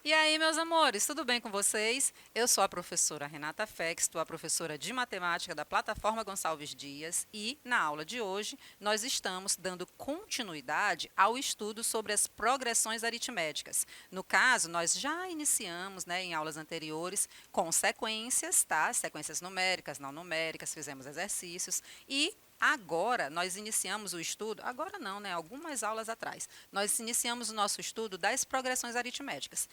E aí, meus amores, tudo bem com vocês? Eu sou a professora Renata Fex, estou a professora de matemática da plataforma Gonçalves Dias e, na aula de hoje, nós estamos dando continuidade ao estudo sobre as progressões aritméticas. No caso, nós já iniciamos, em aulas anteriores, com sequências, tá? Sequências numéricas, não numéricas, fizemos exercícios e agora, nós iniciamos o estudo, agora não, algumas aulas atrás, nós iniciamos o nosso estudo das progressões aritméticas.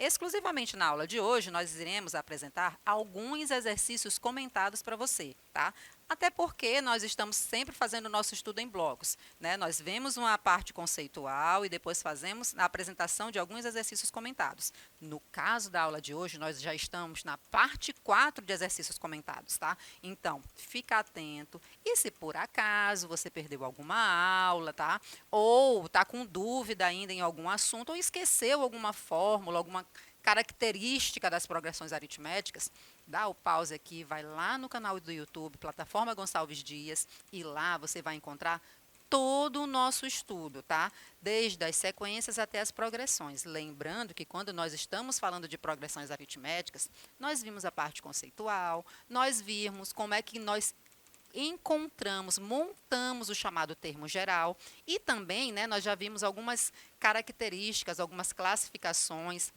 Exclusivamente na aula de hoje, nós iremos apresentar alguns exercícios comentados para você, tá? Até porque nós estamos sempre fazendo o nosso estudo em blocos, né? Nós vemos uma parte conceitual e depois fazemos a apresentação de alguns exercícios comentados. No caso da aula de hoje, nós já estamos na parte 4 de exercícios comentados, tá? Então, fica atento. E se por acaso você perdeu alguma aula, tá? Ou está com dúvida ainda em algum assunto, ou esqueceu alguma fórmula, alguma característica das progressões aritméticas, dá o pause aqui, vai lá no canal do YouTube, Plataforma Gonçalves Dias, e lá você vai encontrar todo o nosso estudo, tá? Desde as sequências até as progressões. Lembrando que quando nós estamos falando de progressões aritméticas, nós vimos a parte conceitual, nós vimos como é que nós encontramos, montamos o chamado termo geral e também, nós já vimos algumas características, algumas classificações,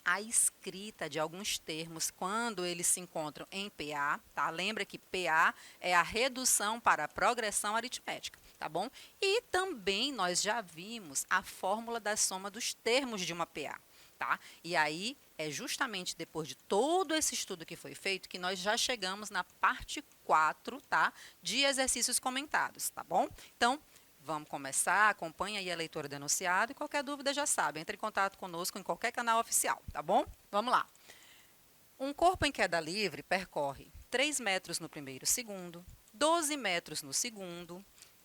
a escrita de alguns termos quando eles se encontram em PA, tá? Lembra que PA é a redução para a progressão aritmética, tá bom? E também nós já vimos a fórmula da soma dos termos de uma PA, tá? E aí é justamente depois de todo esse estudo que foi feito que nós já chegamos na parte 4, tá? De exercícios comentados, tá bom? Então, vamos começar, acompanha aí a leitura do enunciado e qualquer dúvida já sabe, entre em contato conosco em qualquer canal oficial, tá bom? Vamos lá. Um corpo em queda livre percorre 3 metros no primeiro segundo, 12 metros no segundo,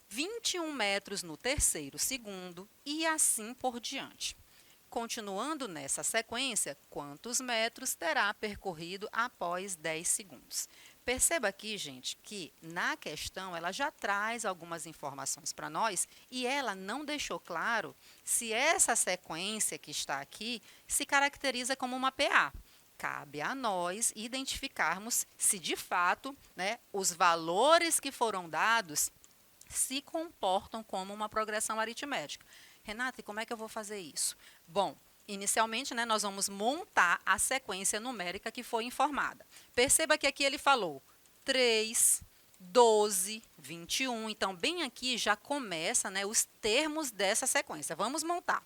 21 metros no terceiro segundo e assim por diante. Continuando nessa sequência, quantos metros terá percorrido após 10 segundos? Perceba aqui, gente, que na questão ela já traz algumas informações para nós e ela não deixou claro se essa sequência que está aqui se caracteriza como uma PA. Cabe a nós identificarmos se de fato, os valores que foram dados se comportam como uma progressão aritmética. Renata, e como é que eu vou fazer isso? Bom, inicialmente, nós vamos montar a sequência numérica que foi informada. Perceba que aqui ele falou 3, 12, 21. Então, bem aqui já começa, os termos dessa sequência. Vamos montar.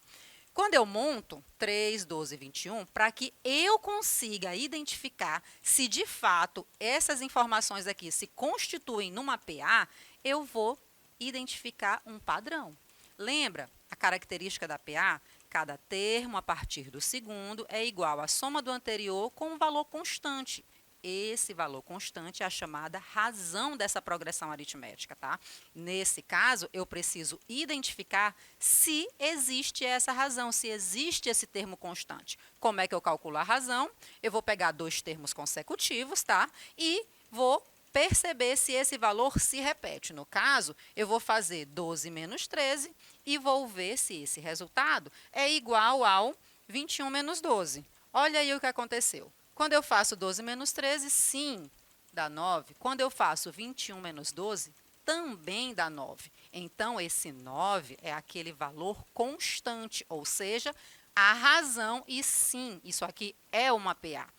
Quando eu monto 3, 12, 21, para que eu consiga identificar se de fato essas informações aqui se constituem numa PA, eu vou identificar um padrão. Lembra a característica da PA? Cada termo a partir do segundo é igual à soma do anterior com um valor constante. Esse valor constante é a chamada razão dessa progressão aritmética, tá? Nesse caso, eu preciso identificar se existe essa razão, se existe esse termo constante. Como é que eu calculo a razão? Eu vou pegar 2 termos consecutivos, tá? E vou perceber se esse valor se repete. No caso, eu vou fazer 12 menos 13 e vou ver se esse resultado é igual ao 21 menos 12. Olha aí o que aconteceu. Quando eu faço 12 menos 13, sim, dá 9. Quando eu faço 21 menos 12, também dá 9. Então, esse 9 é aquele valor constante, ou seja, a razão, e sim, isso aqui é uma PA.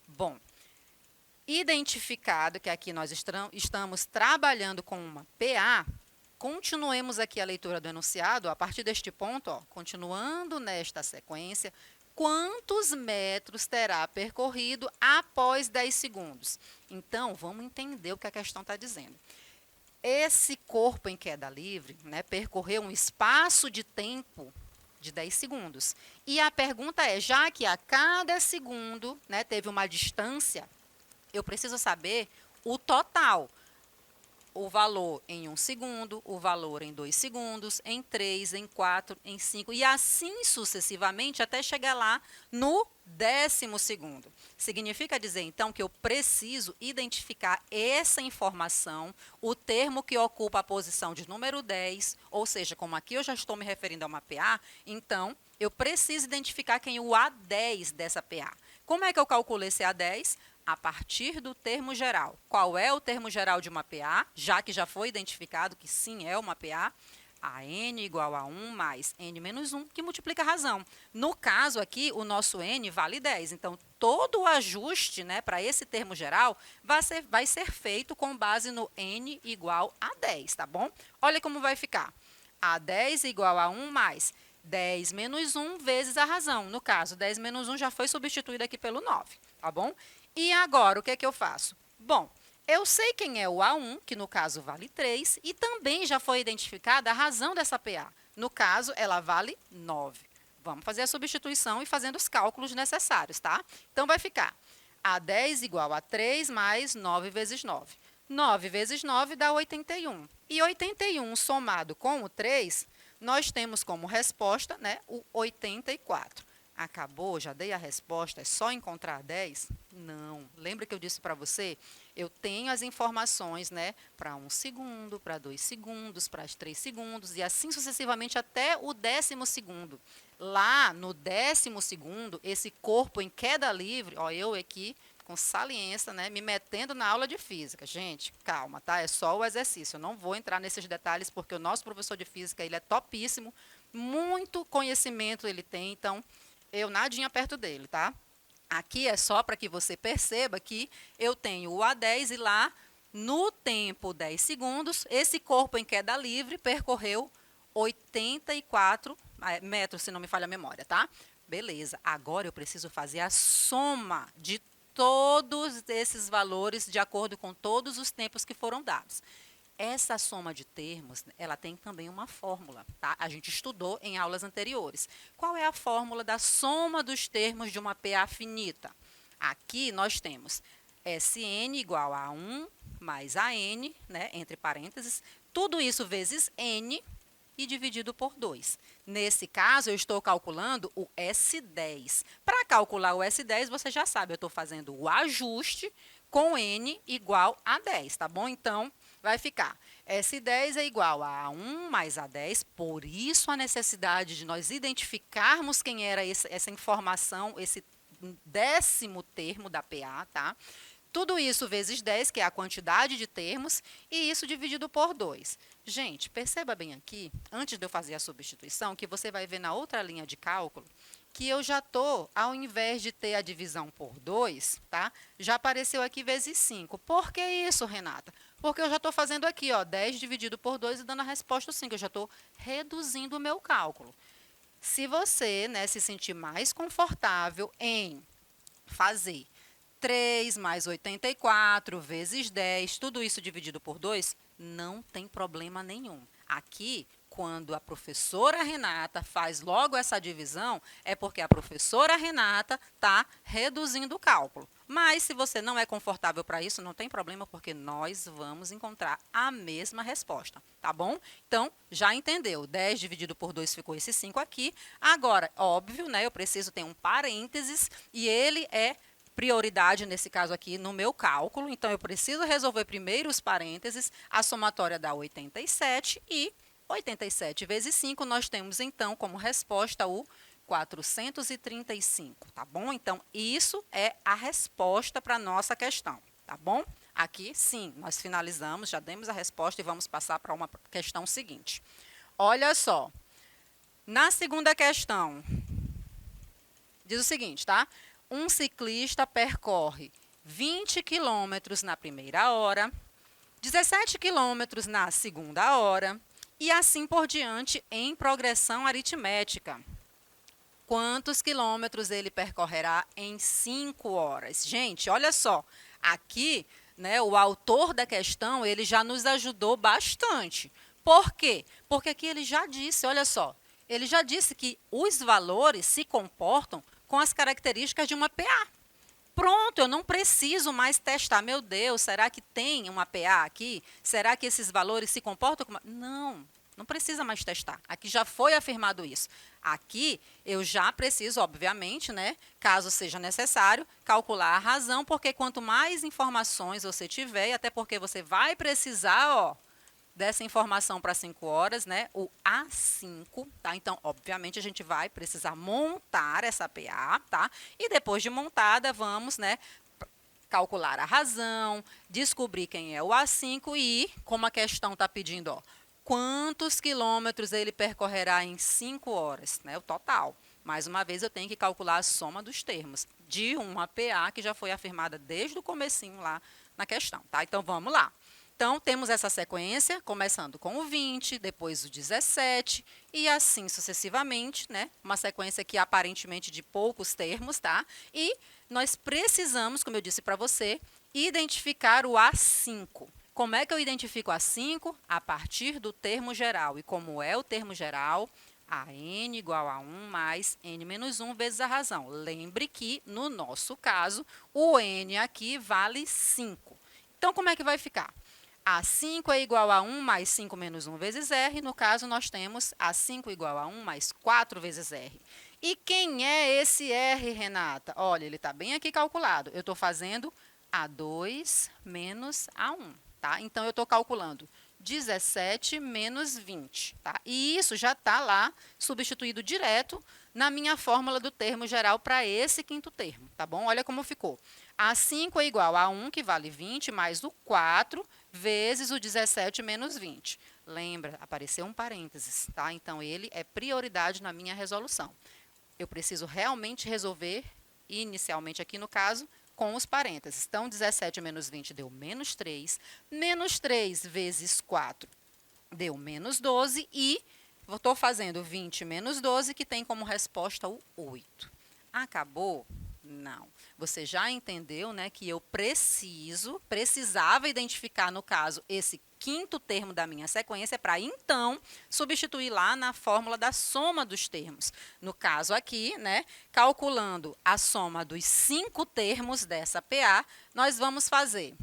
Bom, identificado que aqui nós estamos trabalhando com uma PA, continuemos aqui a leitura do enunciado, a partir deste ponto, continuando nesta sequência, quantos metros terá percorrido após 10 segundos? Então, vamos entender o que a questão está dizendo. Esse corpo em queda livre, percorreu um espaço de tempo de 10 segundos. E a pergunta é, já que a cada segundo teve uma distância, eu preciso saber o total. o valor em 1 segundo, o valor em 2 segundos, em 3, em 4, em 5, e assim sucessivamente até chegar lá no 10º segundo. Significa dizer, então, que eu preciso identificar essa informação, o termo que ocupa a posição de número 10, ou seja, como aqui eu já estou me referindo a uma PA, então, eu preciso identificar quem é o A10 dessa PA. Como é que eu calculo esse A10? A partir do termo geral. Qual é o termo geral de uma PA? Já que já foi identificado que sim é uma PA, a n igual a 1 mais n menos 1, que multiplica a razão. No caso aqui, o nosso n vale 10. Então, todo o ajuste, né, para esse termo geral vai ser feito com base no n igual a 10, tá bom? Olha como vai ficar. A10 igual a 1 mais 10 menos 1 vezes a razão. No caso, 10 menos 1 já foi substituído aqui pelo 9, tá bom? E agora, o que é que eu faço? Bom, eu sei quem é o A1, que no caso vale 3, e também já foi identificada a razão dessa PA. No caso, ela vale 9. Vamos fazer a substituição e fazendo os cálculos necessários, tá? Então, vai ficar A10 igual a 3 mais 9 vezes 9. 9 vezes 9 dá 81. E 81 somado com o 3, nós temos como resposta, né, o 84. Acabou? Já dei a resposta? É só encontrar 10? Não. Lembra que eu disse para você? Eu tenho as informações, né, para 1 segundo, para 2 segundos, para 3 segundos, e assim sucessivamente até o 10º segundo. Lá no 10º segundo, esse corpo em queda livre, ó, eu aqui com saliência, né, me metendo na aula de física. Gente, calma, tá? É só o exercício. Eu não vou entrar nesses detalhes, porque o nosso professor de física, ele é topíssimo, muito conhecimento ele tem, então eu nadinha perto dele, tá? Aqui é só para que você perceba que eu tenho o A10 e lá, no tempo 10 segundos, esse corpo em queda livre percorreu 84 metros, se não me falha a memória, tá? Beleza, agora eu preciso fazer a soma de todos esses valores de acordo com todos os tempos que foram dados. Essa soma de termos, ela tem também uma fórmula, tá? A gente estudou em aulas anteriores. Qual é a fórmula da soma dos termos de uma PA finita? Aqui nós temos Sn igual a 1 mais An, né, entre parênteses, tudo isso vezes n e dividido por 2. Nesse caso, eu estou calculando o S10. Para calcular o S10, você já sabe, eu estou fazendo o ajuste com n igual a 10, tá bom? Então, vai ficar S10 é igual a 1 mais A10, por isso a necessidade de nós identificarmos quem era essa informação, esse 10º termo da PA, tá? Tudo isso vezes 10, que é a quantidade de termos, e isso dividido por 2. Gente, perceba bem aqui, antes de eu fazer a substituição, que você vai ver na outra linha de cálculo, que eu já estou, ao invés de ter a divisão por 2, tá? Já apareceu aqui vezes 5. Por que isso, Renata? Porque eu já estou fazendo aqui, ó, 10 dividido por 2 e dando a resposta 5. Eu já estou reduzindo o meu cálculo. Se você, né, se sentir mais confortável em fazer 3 mais 84 vezes 10, tudo isso dividido por 2, não tem problema nenhum. Aqui, quando a professora Renata faz logo essa divisão, é porque a professora Renata está reduzindo o cálculo. Mas, se você não é confortável para isso, não tem problema, porque nós vamos encontrar a mesma resposta, tá bom? Então, já entendeu, 10 dividido por 2 ficou esse 5 aqui. Agora, óbvio, né, eu preciso ter um parênteses, e ele é prioridade, nesse caso aqui, no meu cálculo. Então, eu preciso resolver primeiro os parênteses, a somatória dá 87, e 87 vezes 5, nós temos, então, como resposta o 435, tá bom? Então, isso é a resposta para a nossa questão, tá bom? Aqui, sim, nós finalizamos, já demos a resposta e vamos passar para uma questão seguinte. Olha só, na segunda questão, diz o seguinte, tá? Um ciclista percorre 20 quilômetros na primeira hora, 17 quilômetros na segunda hora e assim por diante em progressão aritmética. Quantos quilômetros ele percorrerá em 5 horas? Gente, olha só, aqui, né, o autor da questão, ele já nos ajudou bastante. Por quê? Porque aqui ele já disse, olha só, ele já disse que os valores se comportam com as características de uma PA. Pronto, eu não preciso mais testar. Meu Deus, será que tem uma PA aqui? Será que esses valores se comportam como... Não, não precisa mais testar. Aqui já foi afirmado isso. Aqui eu já preciso, obviamente, né, caso seja necessário, calcular a razão, porque quanto mais informações você tiver, e até porque você vai precisar, ó, dessa informação para 5 horas, né? O A5, tá? Então, obviamente, a gente vai precisar montar essa PA, tá? E depois de montada, vamos, né, calcular a razão, descobrir quem é o A5 e, como a questão está pedindo, ó, quantos quilômetros ele percorrerá em 5 horas, né? O total. Mais uma vez, eu tenho que calcular a soma dos termos de uma PA que já foi afirmada desde o comecinho lá na questão, tá? Então, vamos lá. Então, temos essa sequência, começando com o 20, depois o 17 e assim sucessivamente, né? Uma sequência que aparentemente de poucos termos, tá? E nós precisamos, como eu disse para você, identificar o A5. Como é que eu identifico A5? A partir do termo geral. E como é o termo geral? A n igual a 1 mais n menos 1 vezes a razão. Lembre que, no nosso caso, o n aqui vale 5. Então, como é que vai ficar? A5 é igual a 1 mais 5 menos 1 vezes R. No caso, nós temos A5 igual a 1 mais 4 vezes R. E quem é esse R, Renata? Olha, ele está bem aqui calculado. Eu estou fazendo A2 menos A1, tá? Então, eu estou calculando 17 menos 20, tá? E isso já está lá substituído direto na minha fórmula do termo geral para esse quinto termo, tá bom? Olha como ficou. A5 é igual a 1, que vale 20, mais o 4, vezes o 17 menos 20. Lembra, apareceu um parênteses, tá? Então, ele é prioridade na minha resolução. Eu preciso realmente resolver, inicialmente aqui no caso, com os parênteses. Então, 17 menos 20 deu menos 3 vezes 4 deu menos 12 e estou fazendo 20 menos 12, que tem como resposta o 8. Acabou? Não. Você já entendeu, né, que eu precisava identificar, no caso, esse quinto termo da minha sequência para, então, substituir lá na fórmula da soma dos termos. No caso aqui, né, calculando a soma dos 5 termos dessa PA, nós vamos fazer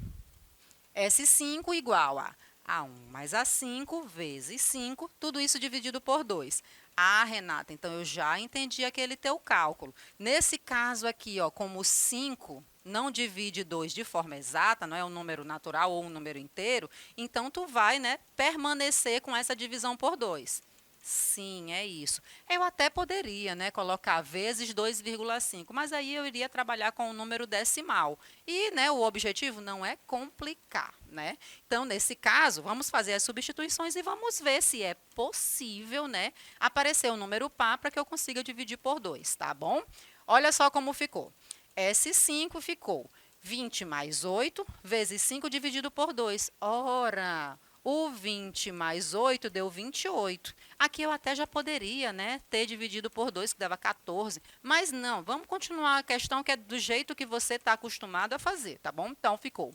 S5 igual a A1 mais A5 vezes 5, tudo isso dividido por 2. Ah, Renata, então eu já entendi aquele teu cálculo. Nesse caso aqui, ó, como o 5 não divide 2 de forma exata, não é um número natural ou um número inteiro, então tu vai, né, permanecer com essa divisão por 2. Sim, é isso. Eu até poderia, né, colocar vezes 2,5, mas aí eu iria trabalhar com o número decimal. E, né, o objetivo não é complicar, né? Então, nesse caso, vamos fazer as substituições e vamos ver se é possível, né, aparecer o número par para que eu consiga dividir por 2, tá bom? Olha só como ficou. S5 ficou 20 mais 8 vezes 5 dividido por 2. Ora, o 20 mais 8 deu 28. Aqui eu até já poderia, né, ter dividido por 2, que dava 14. Mas não, vamos continuar a questão que é do jeito que você está acostumado a fazer, tá bom? Então, ficou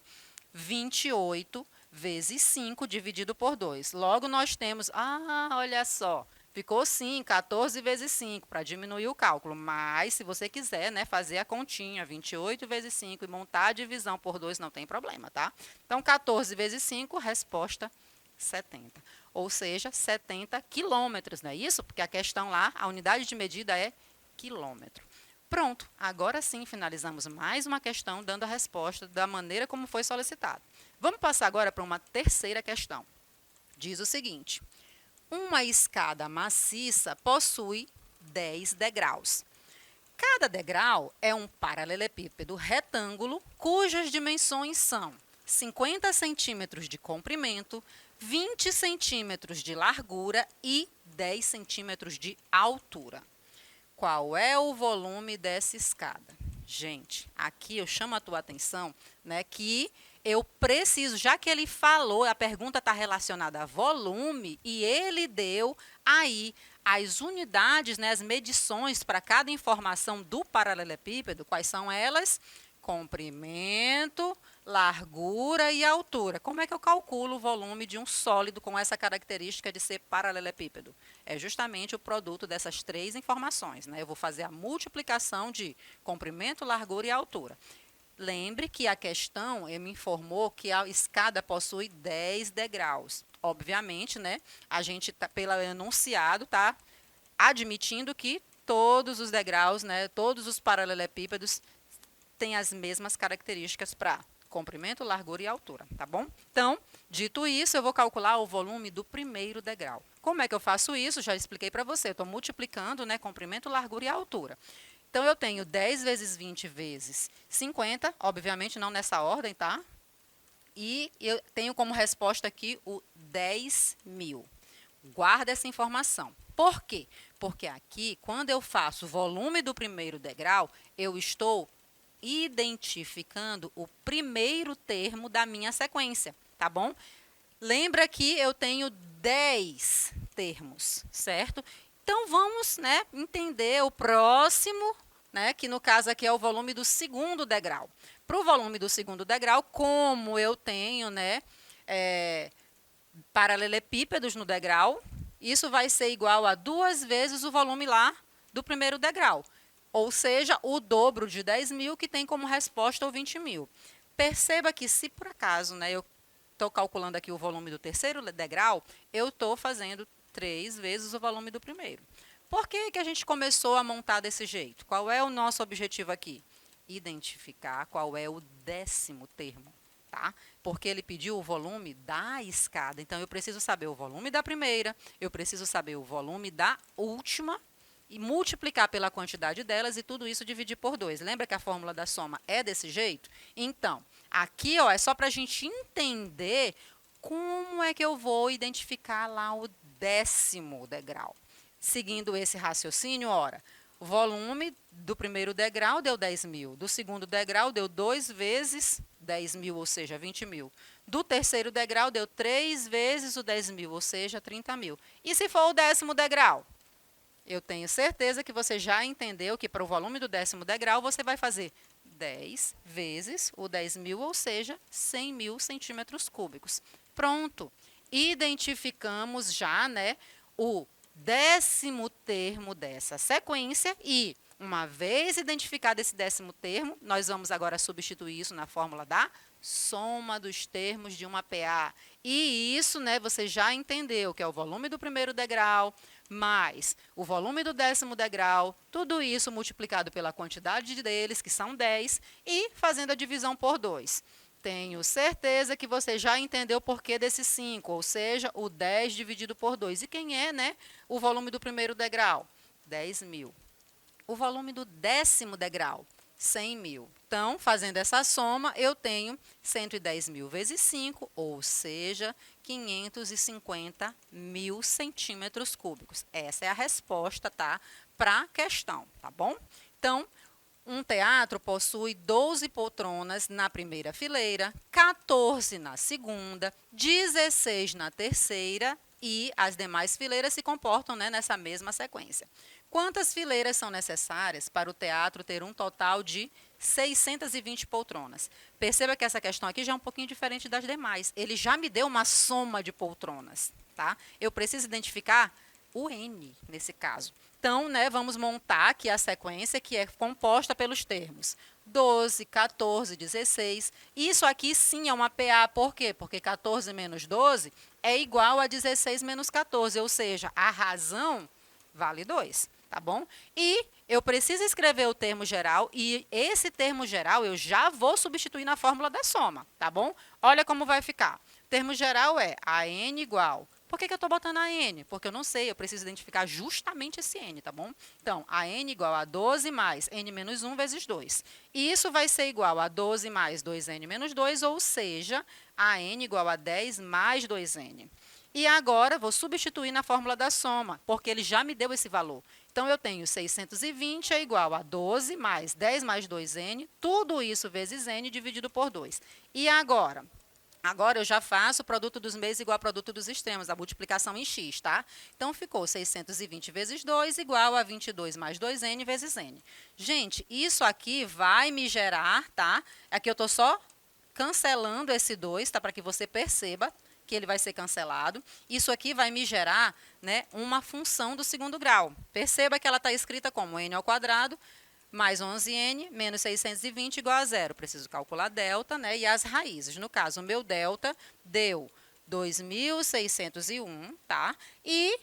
28 vezes 5 dividido por 2. Logo, nós temos, olha só, ficou sim, 14 vezes 5, para diminuir o cálculo. Mas, se você quiser, né, fazer a continha, 28 vezes 5 e montar a divisão por 2, não tem problema, tá? Então, 14 vezes 5, resposta 70. Ou seja, 70 quilômetros, não é isso? Porque a questão lá, a unidade de medida é quilômetro. Pronto, agora sim finalizamos mais uma questão dando a resposta da maneira como foi solicitado. Vamos passar agora para uma terceira questão. Diz o seguinte: uma escada maciça possui 10 degraus. Cada degrau é um paralelepípedo retângulo cujas dimensões são 50 centímetros de comprimento, 20 centímetros de largura e 10 centímetros de altura. Qual é o volume dessa escada? Gente, aqui eu chamo a tua atenção, né, que eu preciso, já que ele falou, a pergunta está relacionada a volume, e ele deu aí as unidades, né, as medições para cada informação do paralelepípedo. Quais são elas? Comprimento, largura e altura. Como é que eu calculo o volume de um sólido com essa característica de ser paralelepípedo? É justamente o produto dessas 3 informações, né? Eu vou fazer a multiplicação de comprimento, largura e altura. Lembre que a questão me informou que a escada possui 10 degraus. Obviamente, né, a gente, pelo enunciado, está admitindo que todos os degraus, né, todos os paralelepípedos têm as mesmas características para comprimento, largura e altura, tá bom? Então, dito isso, eu vou calcular o volume do primeiro degrau. Como é que eu faço isso? Já expliquei para você. Eu estou multiplicando, né, comprimento, largura e altura. Então, eu tenho 10 vezes 20 vezes 50, obviamente não nessa ordem, tá? E eu tenho como resposta aqui o 10.000. Guarda essa informação. Por quê? Porque aqui, quando eu faço o volume do primeiro degrau, eu estou identificando o primeiro termo da minha sequência, tá bom? Lembra que eu tenho 10 termos, certo? Então, vamos, né, entender o próximo, né, que no caso aqui é o volume do segundo degrau. Para o volume do segundo degrau, como eu tenho, né, paralelepípedos no degrau, isso vai ser igual a 2 vezes o volume lá do primeiro degrau. Ou seja, o dobro de 10.000, que tem como resposta o 20.000. Perceba que se por acaso, né, eu estou calculando aqui o volume do terceiro degrau, eu estou fazendo 3 vezes o volume do primeiro. Por que que a gente começou a montar desse jeito? Qual é o nosso objetivo aqui? Identificar qual é o 10º termo, tá? Porque ele pediu o volume da escada. Então, eu preciso saber o volume da primeira, eu preciso saber o volume da última e multiplicar pela quantidade delas e tudo isso dividir por 2. Lembra que a fórmula da soma é desse jeito? Então, aqui ó, é só para a gente entender como é que eu vou identificar lá o 10º degrau. Seguindo esse raciocínio, ora, o volume do primeiro degrau deu 10.000, do segundo degrau deu 2 vezes 10.000, ou seja, 20.000. Do terceiro degrau deu 3 vezes o 10.000, ou seja, 30.000. E se for o 10º degrau? Eu tenho certeza que você já entendeu que para o volume do 10º degrau você vai fazer 10 vezes o 10.000, ou seja, 100.000 centímetros cúbicos. Pronto. Identificamos já, né, o 10º termo dessa sequência e, uma vez identificado esse 10º termo, nós vamos agora substituir isso na fórmula da soma dos termos de uma PA. E isso, né, você já entendeu que é o volume do primeiro degrau mais o volume do 10º degrau, tudo isso multiplicado pela quantidade deles, que são 10, e fazendo a divisão por 2. Tenho certeza que você já entendeu o porquê desse 5, ou seja, o 10 dividido por 2. E quem é, né, o volume do primeiro degrau? 10.000. O volume do 10º degrau? 100.000. Então, fazendo essa soma, eu tenho 110.000 vezes 5, ou seja, 550.000 centímetros cúbicos. Essa é a resposta, tá, para a questão, tá bom? Então, um teatro possui 12 poltronas na primeira fileira, 14 na segunda, 16 na terceira e as demais fileiras se comportam, né, nessa mesma sequência. Quantas fileiras são necessárias para o teatro ter um total de 620 poltronas? Perceba que essa questão aqui já é um pouquinho diferente das demais. Ele já me deu uma soma de poltronas, tá? Eu preciso identificar o N nesse caso. Então, né, vamos montar aqui a sequência que é composta pelos termos 12, 14, 16. Isso aqui sim é uma PA, por quê? Porque 14 menos 12 é igual a 16 menos 14, ou seja, a razão vale 2, tá bom? E eu preciso escrever o termo geral e esse termo geral eu já vou substituir na fórmula da soma, tá bom? Olha como vai ficar. O termo geral é a n igual. Por que eu estou botando a n? Porque eu não sei, eu preciso identificar justamente esse n, tá bom? Então, a n igual a 12 mais n menos 1 vezes 2. E isso vai ser igual a 12 mais 2n menos 2, ou seja, a n igual a 10 mais 2n. E agora, vou substituir na fórmula da soma, porque ele já me deu esse valor. Então, eu tenho 620 é igual a 12 mais 10 mais 2n, tudo isso vezes n dividido por 2. E agora? Agora, eu já faço o produto dos meios igual ao produto dos extremos, a multiplicação em x, tá? Então, ficou 620 vezes 2 igual a 22 mais 2n vezes n. Gente, isso aqui vai me gerar, tá? Aqui eu estou só cancelando esse 2, tá? Para que você perceba que ele vai ser cancelado. Isso aqui vai me gerar, né, uma função do segundo grau. Perceba que ela está escrita como n ao quadrado mais 11n menos 620 igual a zero. Preciso calcular delta, né? E as raízes. No caso, o meu delta deu 2.601, tá? E,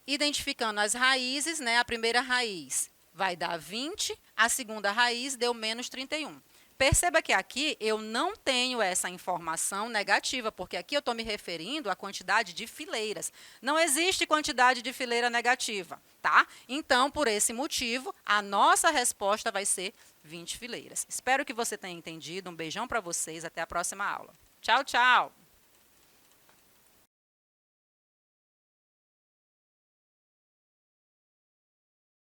identificando as raízes, né? A primeira raiz vai dar 20, a segunda raiz deu menos 31. Perceba que aqui eu não tenho essa informação negativa, porque aqui eu estou me referindo à quantidade de fileiras. Não existe quantidade de fileira negativa, tá? Então, por esse motivo, a nossa resposta vai ser 20 fileiras. Espero que você tenha entendido. Um beijão para vocês. Até a próxima aula. Tchau, tchau!